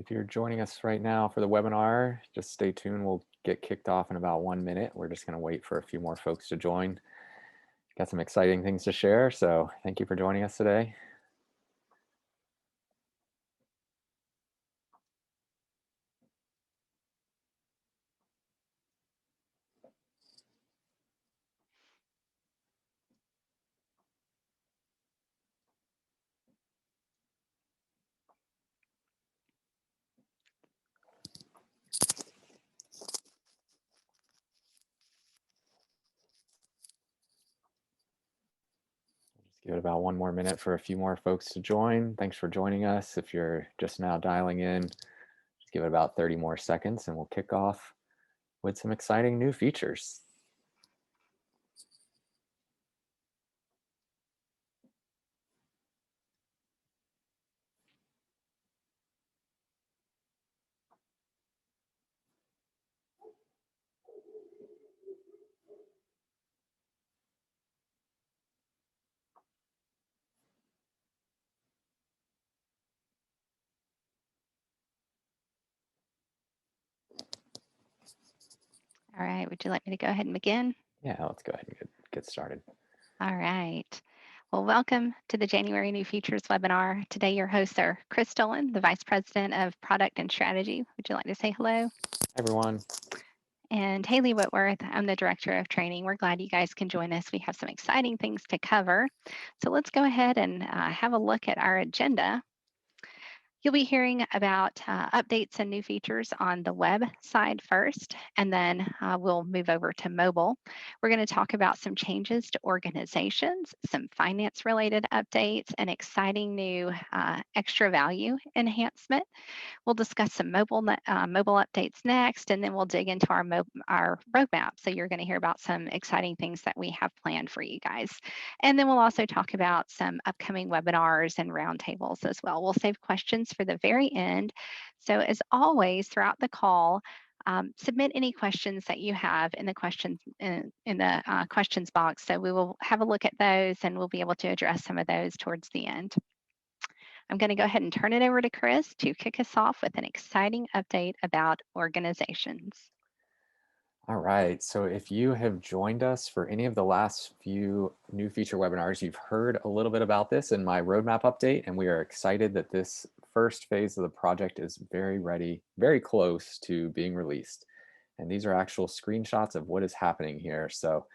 If you're joining us right now for the webinar, just stay tuned. We'll get kicked off in about 1 minute. We're just going to wait for a few more folks to join. Got some exciting things to share, so thank you for joining us today. Give it about 1 more minute for a few more folks to join. Thanks for joining us. If you're just now dialing in, just give it about 30 more seconds and we'll kick off with some exciting new features. All right, would you like me to go ahead and begin? Yeah, let's go ahead and get started. All right. Well, welcome to the January New Features webinar. Today, your hosts are Chris Dolan, the Vice President of Product and Strategy. Would you like to say hello? Hi, everyone. And Haley Whitworth, I'm the Director of Training. We're glad you guys can join us. We have some exciting things to cover. So let's go ahead and have a look at our agenda. You'll be hearing about updates and new features on the web side first, and then we'll move over to mobile. We're going to talk about some changes to organizations, some finance related updates, and exciting new extra value enhancement. We'll discuss some mobile updates next, and then we'll dig into our roadmap. So you're going to hear about some exciting things that we have planned for you guys. And then we'll also talk about some upcoming webinars and roundtables as well. We'll save questions for the very end. So as always, throughout the call, submit any questions that you have in the questions box. So we will have a look at those and we'll be able to address some of those towards the end. I'm going to go ahead and turn it over to Chris to kick us off with an exciting update about organizations. All right, so if you have joined us for any of the last few new feature webinars, you've heard a little bit about this in my roadmap update, and we are excited that this first phase of the project is very ready, very close to being released. And these are actual screenshots of what is happening here. So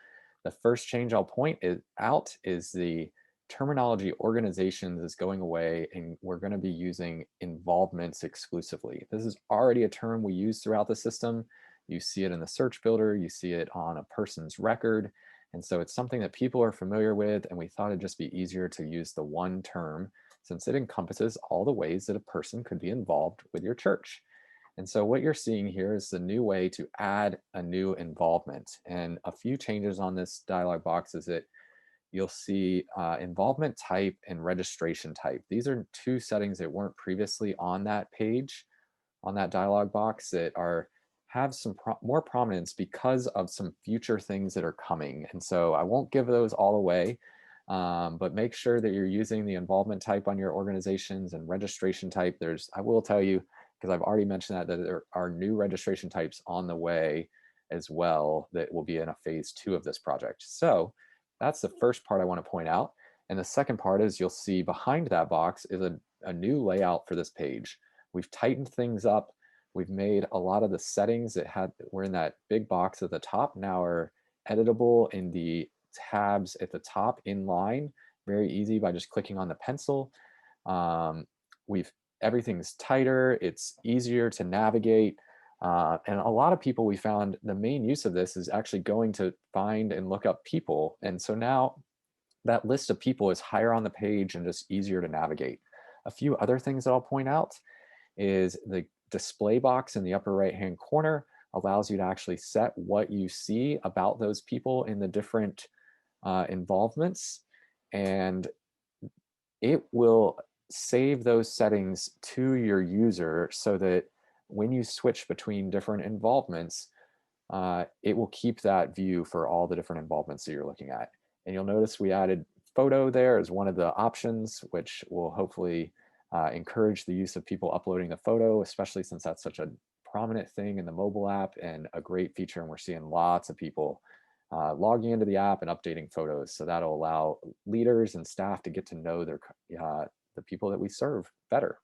the first change I'll point out is the terminology organizations is going away, and we're going to be using involvements exclusively. This is already a term we use throughout the system. You see it in the search builder, you see it on a person's record. And so it's something that people are familiar with, and we thought it'd just be easier to use the one term since it encompasses all the ways that a person could be involved with your church. And so what you're seeing here is the new way to add a new involvement. And a few changes on this dialog box is that you'll see involvement type and registration type. These are two settings that weren't previously on that page, on that dialog box, that have some more prominence because of some future things that are coming. And so I won't give those all away, but make sure that you're using the involvement type on your organizations and registration type. I will tell you, because I've already mentioned that there are new registration types on the way as well that will be in a phase 2 of this project. So that's the first part I want to point out. And the second part is you'll see behind that box is a new layout for this page. We've tightened things up. We've made a lot of the settings that were in that big box at the top now are editable in the tabs at the top in line, very easy by just clicking on the pencil. Everything's tighter, it's easier to navigate. And a lot of people, we found the main use of this is actually going to find and look up people. And so now that list of people is higher on the page and just easier to navigate. A few other things that I'll point out is the display box in the upper right hand corner allows you to actually set what you see about those people in the different involvements, and it will save those settings to your user so that when you switch between different involvements, it will keep that view for all the different involvements that you're looking at. And you'll notice we added photo there as one of the options, which will hopefully encourage the use of people uploading the photo, especially since that's such a prominent thing in the mobile app and a great feature. And we're seeing lots of people logging into the app and updating photos. So that'll allow leaders and staff to get to know the people that we serve better.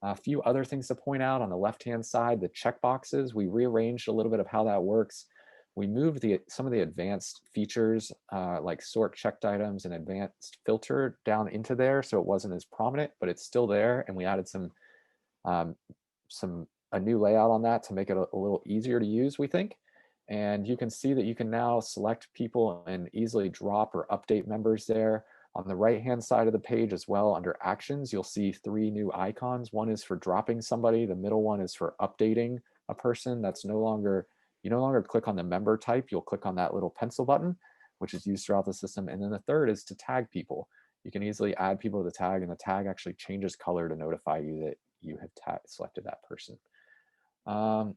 A few other things to point out on the left-hand side, the checkboxes, we rearranged a little bit of how that works. We moved some of the advanced features like sort checked items and advanced filter down into there so it wasn't as prominent, but it's still there. And we added um, a new layout on that to make it a little easier to use, we think. And you can see that you can now select people and easily drop or update members there. On the right-hand side of the page as well, under actions, you'll see three new icons. One is for dropping somebody. The middle one is for updating a person. You no longer click on the member type. You'll click on that little pencil button, which is used throughout the system. And then the third is to tag people. You can easily add people to the tag, and the tag actually changes color to notify you that you have selected that person. Um,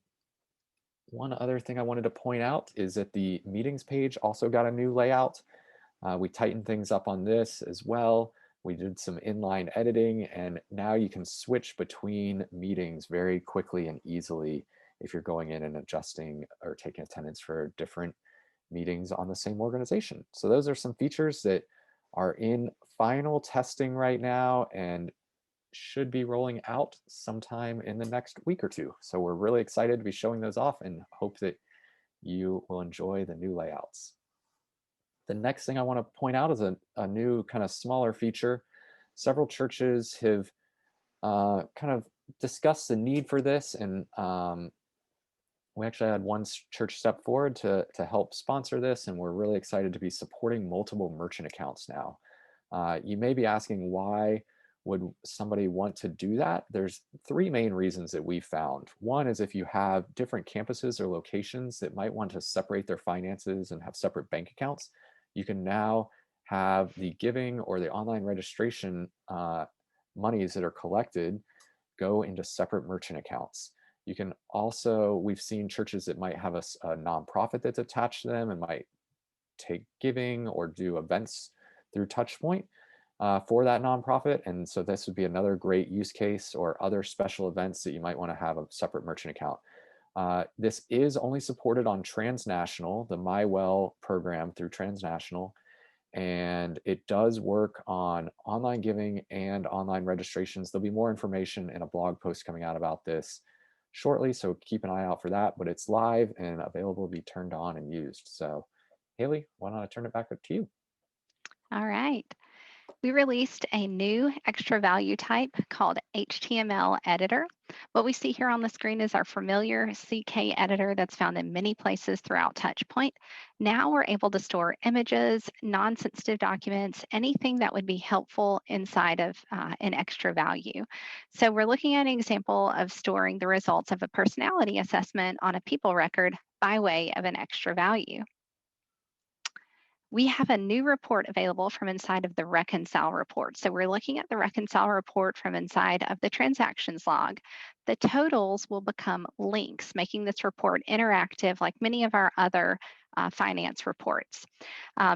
One other thing I wanted to point out is that the meetings page also got a new layout. We tightened things up on this as well. We did some inline editing, and now you can switch between meetings very quickly and easily if you're going in and adjusting or taking attendance for different meetings on the same organization. So those are some features that are in final testing right now and should be rolling out sometime in the next week or two. So we're really excited to be showing those off and hope that you will enjoy the new layouts. The next thing I want to point out is a new kind of smaller feature. Several churches have kind of discussed the need for this, and we actually had one church step forward to help sponsor this, and we're really excited to be supporting multiple merchant accounts now. You may be asking, why would somebody want to do that? There's three main reasons that we've found. One is if you have different campuses or locations that might want to separate their finances and have separate bank accounts, you can now have the giving or the online registration monies that are collected go into separate merchant accounts. You can also, we've seen churches that might have a nonprofit that's attached to them and might take giving or do events through TouchPoint for that nonprofit. And so this would be another great use case, or other special events that you might want to have a separate merchant account. This is only supported on Transnational, the MyWell program through Transnational, and it does work on online giving and online registrations. There'll be more information in a blog post coming out about this shortly, so keep an eye out for that, but it's live and available to be turned on and used. So Haley, why don't I turn it back up to you? All right. We released a new extra value type called HTML editor. What we see here on the screen is our familiar CK editor that's found in many places throughout TouchPoint. Now we're able to store images, non-sensitive documents, anything that would be helpful inside of an extra value. So we're looking at an example of storing the results of a personality assessment on a people record by way of an extra value. We have a new report available from inside of the Reconcile report. So we're looking at the Reconcile report from inside of the transactions log. The totals will become links, making this report interactive like many of our other finance reports.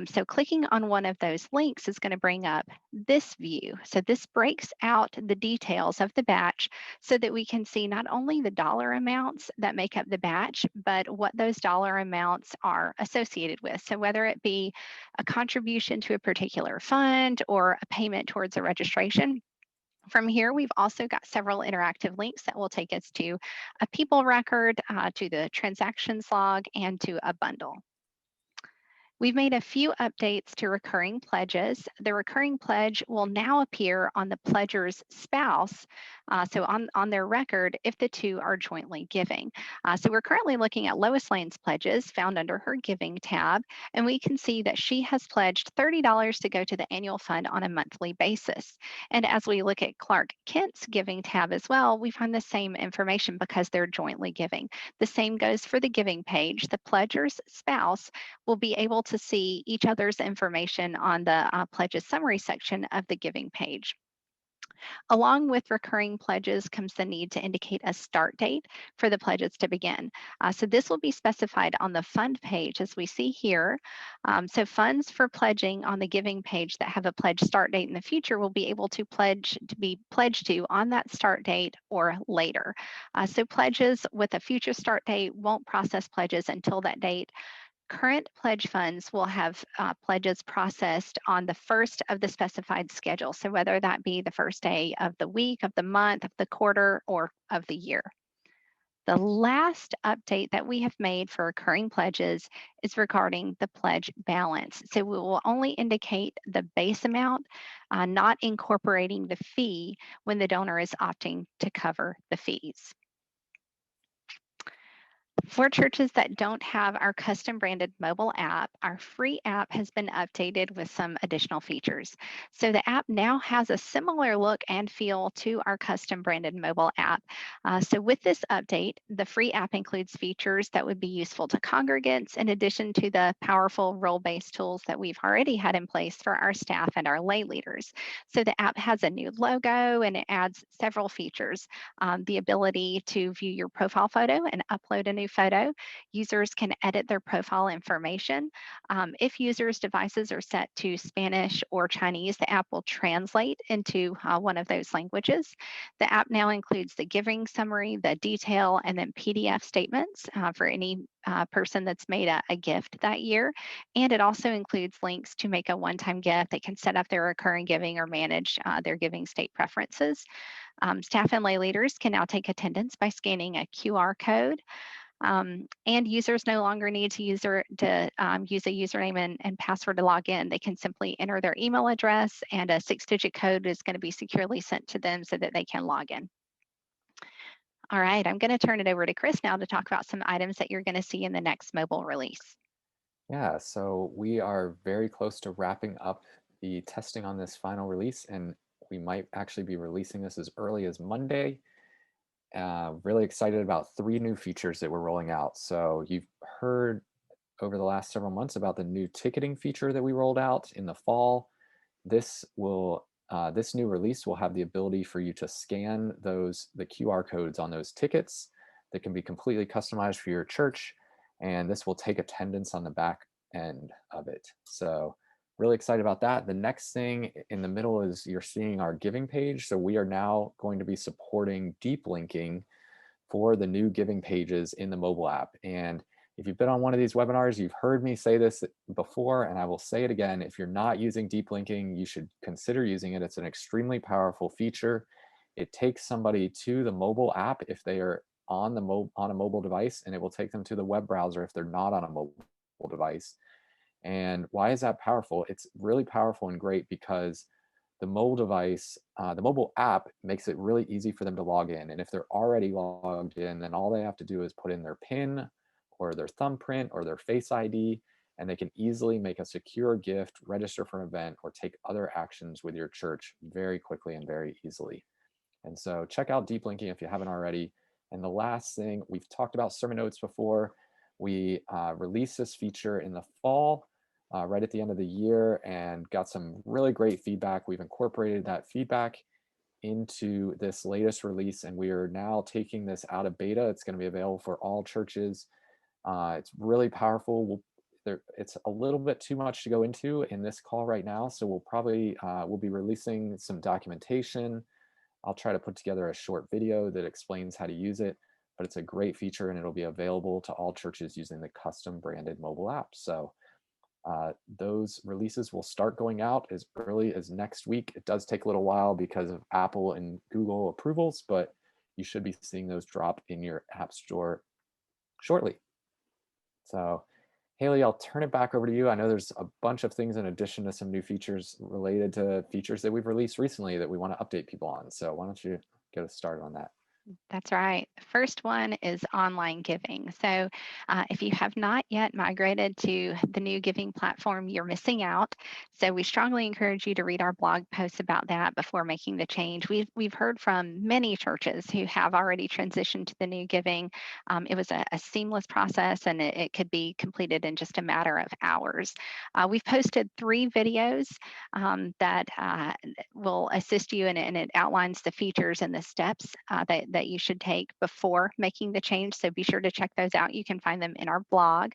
So clicking on one of those links is going to bring up this view. So this breaks out the details of the batch so that we can see not only the dollar amounts that make up the batch, but what those dollar amounts are associated with. So whether it be a contribution to a particular fund or a payment towards a registration. From here, we've also got several interactive links that will take us to a people record, to the transactions log, and to a bundle. We've made a few updates to recurring pledges. The recurring pledge will now appear on the pledger's spouse, so on their record if the two are jointly giving. So we're currently looking at Lois Lane's pledges found under her giving tab, and we can see that she has pledged $30 to go to the annual fund on a monthly basis. And as we look at Clark Kent's giving tab as well, we find the same information because they're jointly giving. The same goes for the giving page. The pledger's spouse will be able to see each other's information on the pledges summary section of the giving page. Along with recurring pledges comes the need to indicate a start date for the pledges to begin. So this will be specified on the fund page as we see here. So funds for pledging on the giving page that have a pledge start date in the future will be able to be pledged to on that start date or later. So pledges with a future start date won't process pledges until that date. Current pledge funds will have pledges processed on the first of the specified schedule. So, whether that be the first day of the week, of the month, of the quarter, or of the year. The last update that we have made for recurring pledges is regarding the pledge balance. So, we will only indicate the base amount, not incorporating the fee when the donor is opting to cover the fees. For churches that don't have our custom branded mobile app, our free app has been updated with some additional features. So the app now has a similar look and feel to our custom branded mobile app. So with this update, the free app includes features that would be useful to congregants in addition to the powerful role-based tools that we've already had in place for our staff and our lay leaders. So the app has a new logo and it adds several features, the ability to view your profile photo and upload a new photo. Users can edit their profile information. If users' devices are set to Spanish or Chinese, the app will translate into one of those languages. The app now includes the giving summary, the detail, and then PDF statements for any person that's made a gift that year. And it also includes links to make a one-time gift. They can set up their recurring giving or manage their giving state preferences. Staff and lay leaders can now take attendance by scanning a QR code. And users no longer need to use use a username and password to log in. They can simply enter their email address, and a 6-digit code is going to be securely sent to them so that they can log in. All right, I'm going to turn it over to Chris now to talk about some items that you're going to see in the next mobile release. Yeah, so we are very close to wrapping up the testing on this final release, and we might actually be releasing this as early as Monday. Really excited about three new features that we're rolling out. So you've heard over the last several months about the new ticketing feature that we rolled out in the fall. This new release will have the ability for you to scan the QR codes on those tickets that can be completely customized for your church, and this will take attendance on the back end of it. So really excited about that. The next thing in the middle is you're seeing our giving page. So we are now going to be supporting deep linking for the new giving pages in the mobile app. And if you've been on one of these webinars, you've heard me say this before, and I will say it again. If you're not using deep linking, you should consider using it. It's an extremely powerful feature. It takes somebody to the mobile app if they are on on a mobile device, and it will take them to the web browser if they're not on a mobile device. And why is that powerful? It's really powerful and great because the mobile app makes it really easy for them to log in. And if they're already logged in, then all they have to do is put in their PIN or their thumbprint or their Face ID, and they can easily make a secure gift, register for an event, or take other actions with your church very quickly and very easily. And so check out deep linking if you haven't already. And the last thing, we've talked about sermon notes before. We released this feature in the fall, right at the end of the year, and got some really great feedback. We've incorporated that feedback into this latest release, and we are now taking this out of beta. It's going to be available for all churches. It's really powerful. It's a little bit too much to go into in this call right now, so we'll be releasing some documentation. I'll try to put together a short video that explains how to use it, but it's a great feature and it'll be available to all churches using the custom branded mobile app. So those releases will start going out as early as next week. It does take a little while because of Apple and Google approvals, but you should be seeing those drop in your app store shortly. So Haley, I'll turn it back over to you. I know there's a bunch of things in addition to some new features related to features that we've released recently that we want to update people on. So why don't you get us started on that? That's right. The first one is online giving. So, if you have not yet migrated to the new giving platform, you're missing out. So, we strongly encourage you to read our blog posts about that before making the change. We've heard from many churches who have already transitioned to the new giving. It was a seamless process, and it could be completed in just a matter of hours. We've posted 3 videos that will assist you, and it outlines the features and the steps that you should take before making the change. So be sure to check those out. You can find them in our blog.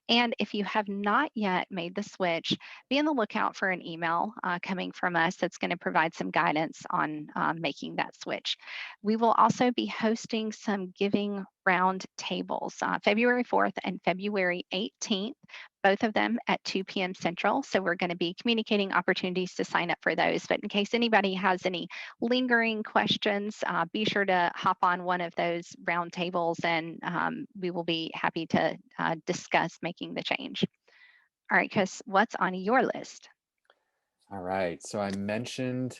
And if you have not yet made the switch, be on the lookout for an email coming from us that's going to provide some guidance on making that switch. We will also be hosting some giving round tables February 4th and February 18th, both of them at 2 p.m. Central. So we're going to be communicating opportunities to sign up for those. But in case anybody has any lingering questions, be sure to hop on one of those round tables, and we will be happy to discuss making the change. All right, Chris, what's on your list? All right. So I mentioned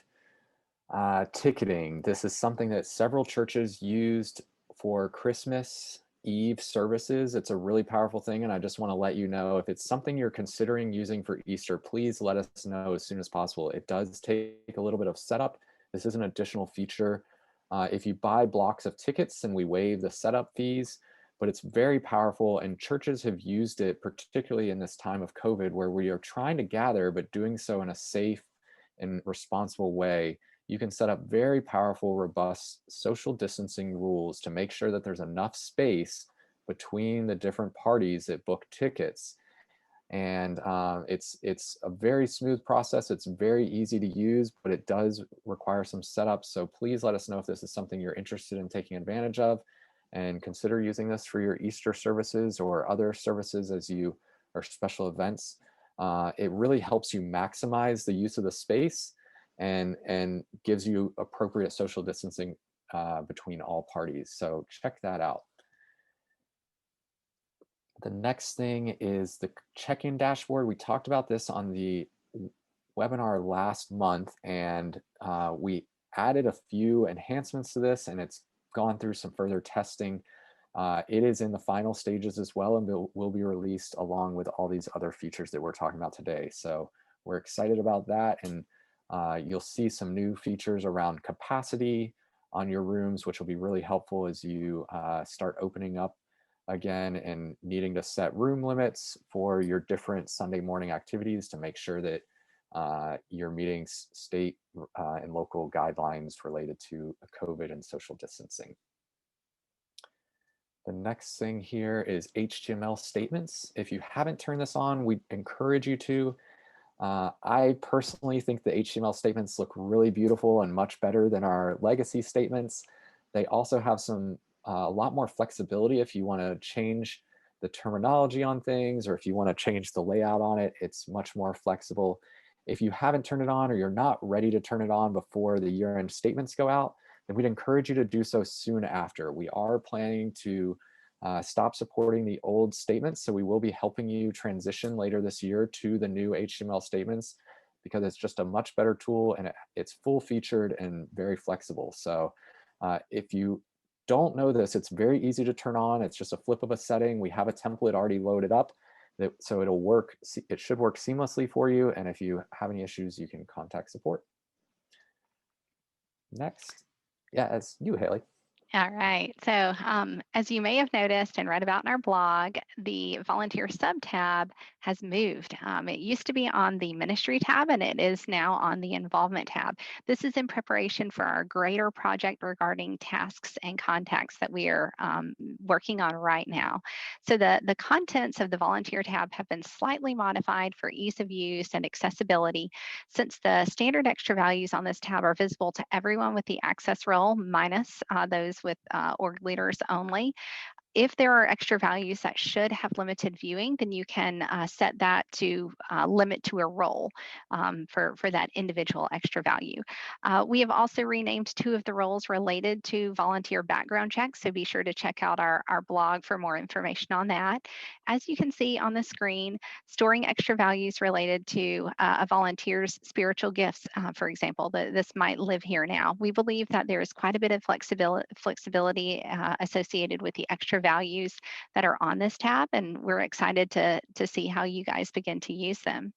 ticketing. This is something that several churches used for Christmas Eve services. It's a really powerful thing, and I just want to let you know if it's something you're considering using for Easter, please let us know as soon as possible. It does take a little bit of setup. This is an additional feature. If you buy blocks of tickets, and we waive the setup fees, but it's very powerful, and churches have used it, particularly in this time of COVID, where we are trying to gather, but doing so in a safe and responsible way. You can set up very powerful, robust social distancing rules to make sure that there's enough space between the different parties that book tickets. And it's a very smooth process. It's very easy to use, but it does require some setup. So please let us know if this is something you're interested in taking advantage of, and consider using this for your Easter services or other services as you or special events. It really helps you maximize the use of the space, and gives you appropriate social distancing between all parties. So check that out. The next thing is the check-in dashboard. We talked about this on the webinar last month, and we added a few enhancements to this, and it's gone through some further testing. It is in the final stages as well, and will be released along with all these other features that we're talking about today. So we're excited about that, and you'll see some new features around capacity on your rooms, which will be really helpful as you start opening up again and needing to set room limits for your different Sunday morning activities to make sure that your meetings state and local guidelines related to COVID and social distancing. The next thing here is HTML statements. If you haven't turned this on, we encourage you to. I personally think the HTML statements look really beautiful and much better than our legacy statements. They also have a lot more flexibility if you want to change the terminology on things, or if you want to change the layout on it. It's much more flexible. If you haven't turned it on, or you're not ready to turn it on before the year-end statements go out, then we'd encourage you to do so soon after. We are planning to stop supporting the old statements, so we will be helping you transition later this year to the new HTML statements, because it's just a much better tool, and it's full featured and very flexible. So if you don't know this, it's very easy to turn on. It's just a flip of a setting. We have a template already loaded up, so it'll work. It should work seamlessly for you. And if you have any issues, you can contact support. Next, yeah, it's you, Haley. All right. So, as you may have noticed and read about in our blog, the volunteer sub tab has moved. It used to be on the ministry tab, and it is now on the involvement tab. This is in preparation for our greater project regarding tasks and contacts that we are working on right now. So, the contents of the volunteer tab have been slightly modified for ease of use and accessibility, since the standard extra values on this tab are visible to everyone with the access role, minus those with org leaders only. If there are extra values that should have limited viewing, then you can set that to limit to a role for that individual extra value. We have also renamed two of the roles related to volunteer background checks, so be sure to check out our blog for more information on that. As you can see on the screen, storing extra values related to a volunteer's spiritual gifts, for example, this might live here now. We believe that there is quite a bit of flexibility associated with the extra values that are on this tab, and we're excited to see how you guys begin to use them.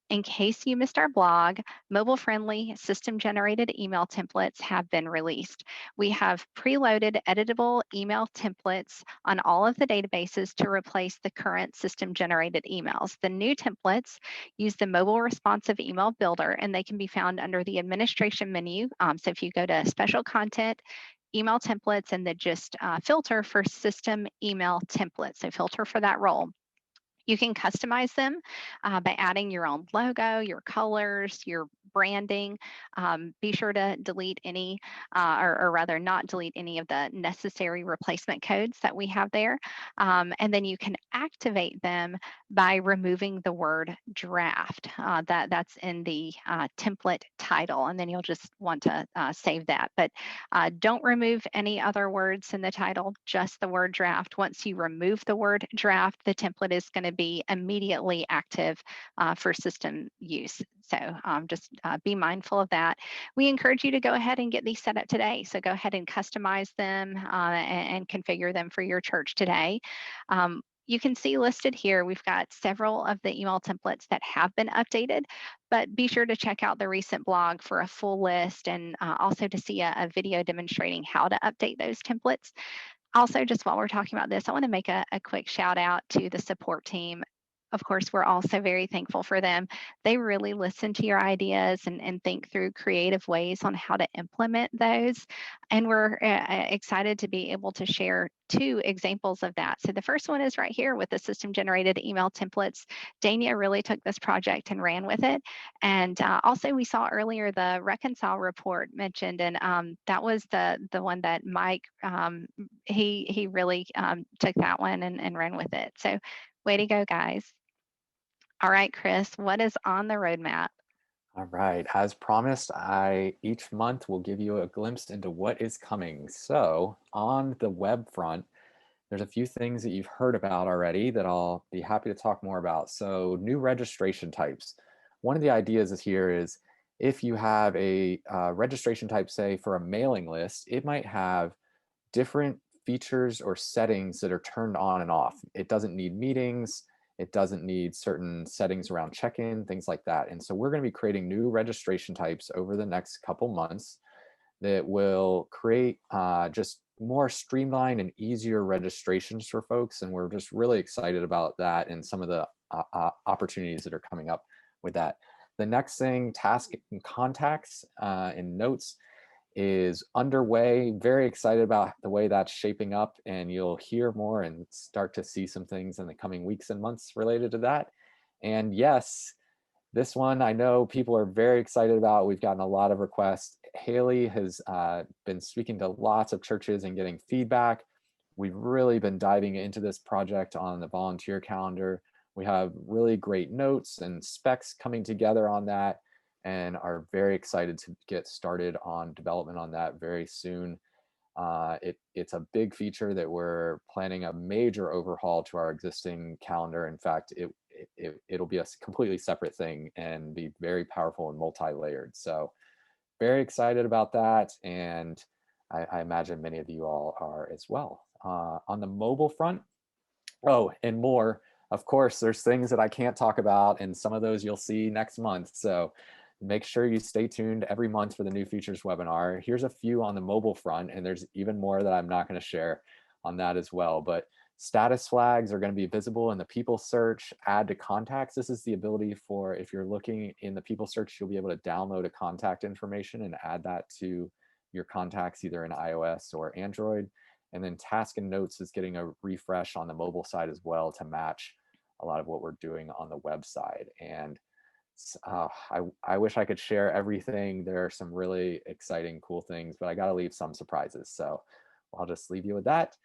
In case you missed our blog, mobile friendly system generated email templates have been released. We have preloaded editable email templates on all of the databases to replace the current system generated emails. The new templates use the mobile responsive email builder, and they can be found under the administration menu. So if you go to special content, email templates, and then just filter for system email templates, so filter for that role. You can customize them by adding your own logo, your colors, your branding. Be sure to delete any, or rather, not delete any of the necessary replacement codes that we have there. And then you can activate them by removing the word draft. That's in the template title, and then you'll just want to save that. But don't remove any other words in the title, just the word draft. Once you remove the word draft, the template is going to be immediately active for system use. So just be mindful of that. We encourage you to go ahead and get these set up today. So go ahead and customize them and configure them for your church today. You can see listed here, we've got several of the email templates that have been updated, but be sure to check out the recent blog for a full list and also to see a video demonstrating how to update those templates. Also, just while we're talking about this, I want to make a quick shout out to the support team. Of course, we're also very thankful for them. They really listen to your ideas and think through creative ways on how to implement those. And we're excited to be able to share two examples of that. So the first one is right here with the system generated email templates. Dania really took this project and ran with it. And also we saw earlier the Reconcile report mentioned, and that was the one that Mike, he really took that one and ran with it. So way to go, guys. All right, Chris, what is on the roadmap? All right. As promised, I each month will give you a glimpse into what is coming. So, on the web front, there's a few things that you've heard about already that I'll be happy to talk more about. So, new registration types. One of the ideas is here is if you have a registration type, say for a mailing list, it might have different features or settings that are turned on and off. It doesn't need meetings. It doesn't need certain settings around check-in, things like that. And so we're going to be creating new registration types over the next couple months that will create just more streamlined and easier registrations for folks. And we're just really excited about that and some of the opportunities that are coming up with that. The next thing, task and contacts and notes is underway. Very excited about the way that's shaping up, and you'll hear more and start to see some things in the coming weeks and months related to that. And yes, this one I know people are very excited about. We've gotten a lot of requests. Haley has been speaking to lots of churches and getting feedback. We've really been diving into this project on the volunteer calendar. We have really great notes and specs coming together on that and are very excited to get started on development on that very soon. It's a big feature that we're planning a major overhaul to our existing calendar. In fact, it'll be a completely separate thing and be very powerful and multi-layered. So very excited about that. And I imagine many of you all are as well. On the mobile front, oh, and more, of course, there's things that I can't talk about, and some of those you'll see next month. So make sure you stay tuned every month for the new features webinar. Here's a few on the mobile front, and there's even more that I'm not going to share on that as well. But status flags are going to be visible in the people search, add to contacts. This is the ability for, if you're looking in the people search, you'll be able to download a contact information and add that to your contacts either in iOS or Android. And then task and notes is getting a refresh on the mobile side as well to match a lot of what we're doing on the website. And I wish I could share everything. There are some really exciting, cool things, but I got to leave some surprises. So I'll just leave you with that.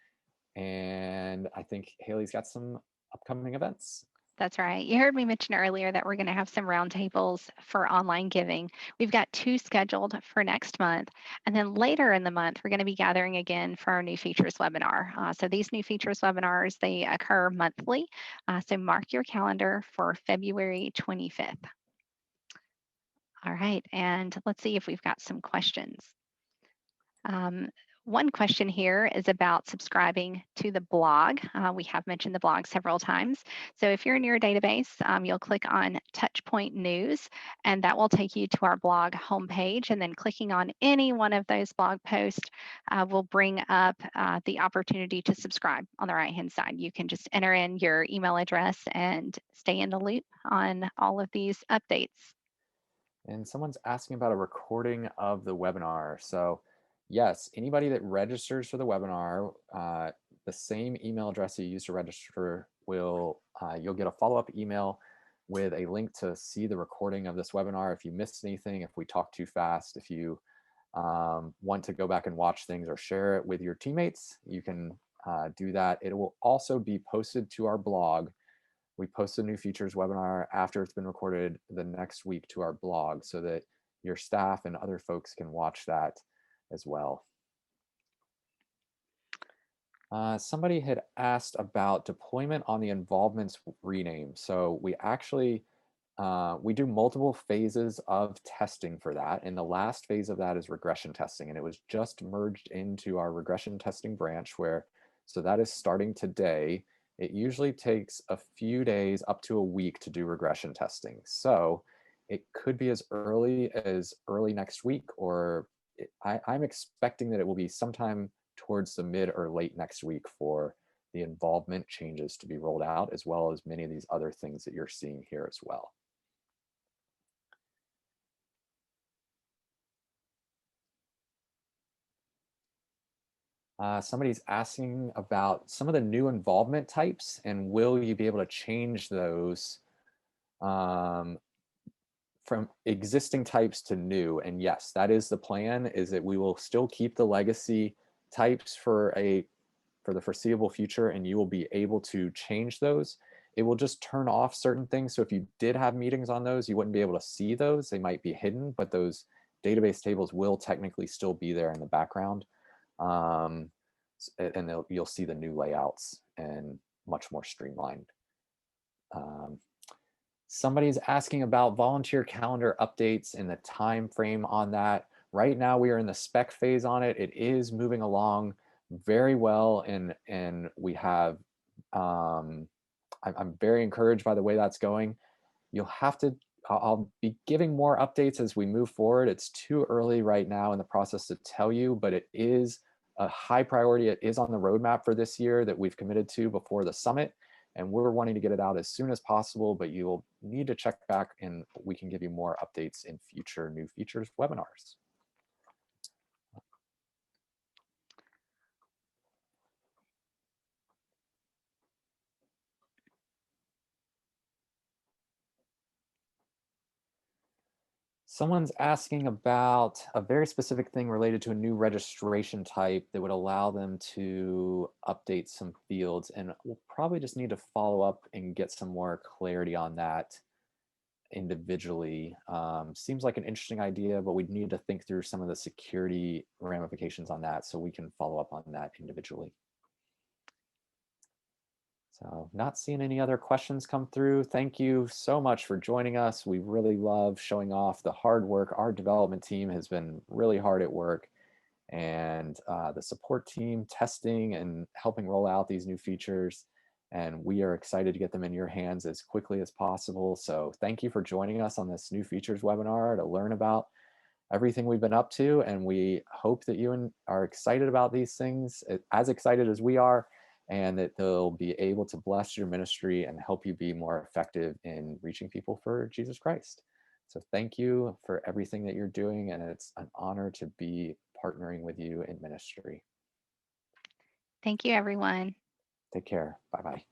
And I think Haley's got some upcoming events. That's right. You heard me mention earlier that we're going to have some roundtables for online giving. We've got two scheduled for next month. And then later in the month, we're going to be gathering again for our new features webinar. So these new features webinars, they occur monthly. So mark your calendar for February 25th. All right. And let's see if we've got some questions. Um, one question here is about subscribing to the blog. We have mentioned the blog several times. So if you're in your database, you'll click on TouchPoint News, and that will take you to our blog homepage. And then clicking on any one of those blog posts will bring up the opportunity to subscribe on the right-hand side. You can just enter in your email address and stay in the loop on all of these updates. And someone's asking about a recording of the webinar. So yes, anybody that registers for the webinar, the same email address you use to register will, you'll get a follow-up email with a link to see the recording of this webinar. If you missed anything, if we talk too fast, if you want to go back and watch things or share it with your teammates, you can do that. It will also be posted to our blog. We post a new features webinar after it's been recorded the next week to our blog so that your staff and other folks can watch that as well. Somebody had asked about deployment on the involvements rename. So we actually, we do multiple phases of testing for that. And the last phase of that is regression testing. And it was just merged into our regression testing branch where, so that is starting today. It usually takes a few days up to a week to do regression testing. So it could be as early next week, or I'm expecting that it will be sometime towards the mid or late next week for the involvement changes to be rolled out, as well as many of these other things that you're seeing here as well. Somebody's asking about some of the new involvement types and will you be able to change those um, from existing types to new? And yes, that is the plan, is that we will still keep the legacy types for the foreseeable future, and you will be able to change those. It will just turn off certain things. So if you did have meetings on those, you wouldn't be able to see those. They might be hidden, but those database tables will technically still be there in the background. Um, and you'll see the new layouts and much more streamlined. Um, Somebody's asking about volunteer calendar updates and the time frame on that. Right now, we are in the spec phase on it. It is moving along very well, and we have. I'm very encouraged by the way that's going. You'll have to. I'll be giving more updates as we move forward. It's too early right now in the process to tell you, but it is a high priority. It is on the roadmap for this year that we've committed to before the summit, and we're wanting to get it out as soon as possible, but you'll need to check back and we can give you more updates in future new features webinars. Someone's asking about a very specific thing related to a new registration type that would allow them to update some fields, and we'll probably just need to follow up and get some more clarity on that individually. Seems like an interesting idea, but we'd need to think through some of the security ramifications on that so we can follow up on that individually. So not seeing any other questions come through. Thank you so much for joining us. We really love showing off the hard work. Our development team has been really hard at work, and the support team testing and helping roll out these new features. And we are excited to get them in your hands as quickly as possible. So thank you for joining us on this new features webinar to learn about everything we've been up to. And we hope that you are excited about these things, as excited as we are, and that they'll be able to bless your ministry and help you be more effective in reaching people for Jesus Christ. So thank you for everything that you're doing, and it's an honor to be partnering with you in ministry. Thank you, everyone. Take care. Bye-bye.